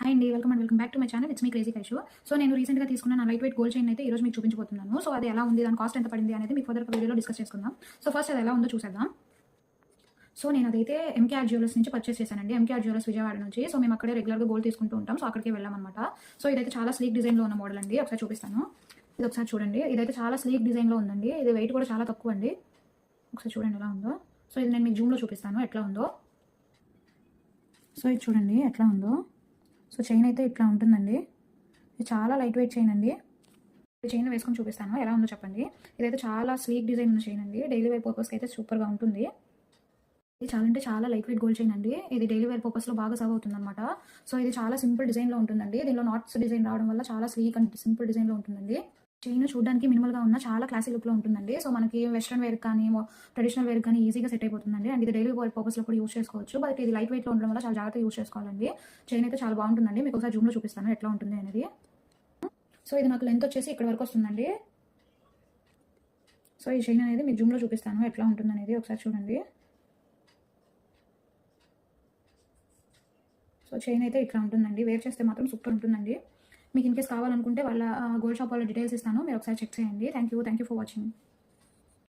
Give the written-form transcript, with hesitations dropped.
Hi అండి. Welcome back to my channel. It's me crazy Kaishu. So నేను రీసెంట్‌గా తీసుకున్న నా లైట్ వెయిట్ గోల్డ్ చైన్ అయితే ఈరోజు మీకు చూపించబోతున్నాను. సో అది ఎలా ఉంది, దాని కాస్ట్ ఎంత పడింది అనేది మీకు ఫర్దర్ వీడియోలో డిస్కస్ చేసుకుందాం. సో ఫస్ట్ అది ఎలా ఉందో చూసేద్దాం. సో నేను అదైతే ఎంకేఆర్ జ్యువెలర్స్ నుంచి పర్చేస్ చేశానండి. ఎంకేఆర్ జ్యువెలర్స్ విజయవాడ నుంచి. సో మేము అక్కడే రెగ్యులర్‌గా గోల్డ్ తీసుకుంటూ ఉంటాం. సో అక్కడికే వెళ్ళామన్నమాట. సో ఇదైతే చాలా స్లీక్ డిజైన్‌లో ఉన్న మోడల్ అండి. ఒకసారి చూపిస్తాను. ఇది ఒకసారి చూడండి. ఇదైతే చాలా స్లీక్ డిజైన్‌లో ఉందండి. ఇది వెయిట్ కూడా చాలా తక్కువ అండి. ఒకసారి చూడండి ఎలా ఉందో. సో ఇది నేను మీకు జూమ్‌లో చూపిస్తాను ఎట్లా ఉందో. సో ఇది చూడండి ఎట్లా ఉందో. సో చైన్ అయితే ఇట్లా ఉంటుందండి. ఇది చాలా లైట్ వెయిట్ చైన్ అండి. ఈ చైన్ వేసుకొని చూపిస్తాను ఎలా ఉందో చెప్పండి. ఇదైతే చాలా స్లీక్ డిజైన్ ఉన్న చైన్ అండి. డైలీ వేర్ పర్పస్కి అయితే సూపర్గా ఉంటుంది. ఇది చాలా అంటే చాలా లైట్ వెయిట్ గోల్డ్ చైన్ అండి. ఇది డైలీ వేర్ పర్పస్లో బాగా సర్వ్ అవుతుంది అనమాట. సో ఇది చాలా సింపుల్ డిజైన్లో ఉంటుందండి. దీనిలో నాట్స్ డిజైన్ రావడం వల్ల చాలా స్లీక్ అండ్ సింపుల్ డిజైన్లో ఉంటుందండి. చైన్ చూడడానికి మినిమల్గా ఉన్న చాలా క్లాసీ లుక్లో ఉంటుందండి. సో మనకి వెస్ట్రన్ వేర్ కానీ ట్రెడిషనల్ వేర్ కానీ ఈజీగా సెట్ అయిపోతుందండి. అండ్ ఇది డైలీ వేర్ పర్పస్లో కూడా యూస్ చేసుకోవచ్చు. బట్ ఇది లైట్ వెయిట్లో ఉండడం వల్ల చాలా జాగ్రత్తగా యూస్ చేసుకోవాలండి. చైన్ అయితే చాలా బాగుంటుందండి. మీకు ఒకసారి జూమ్లో చూపిస్తాను ఎట్లా ఉంటుంది అనేది. సో ఇది నాకు లెంత్ వచ్చేసి ఇక్కడ వరకు వస్తుందండి. సో ఈ చైన్ అనేది మీకు జూమ్లో చూపిస్తాను ఎట్లా ఉంటుంది అనేది ఒకసారి చూడండి. సో చైన్ అయితే ఇట్లా ఉంటుందండి. వేర్ చేస్తే మాత్రం సూపర్ ఉంటుందండి. మీకు ఇన్కేస్ కావాలనుకుంటే వాళ్ళ గోల్డ్ షాప్ వాళ్ళ డీటెయిల్స్ ఇస్తాను. మీరు ఒకసారి చెక్ చేయండి. Thank you for watching.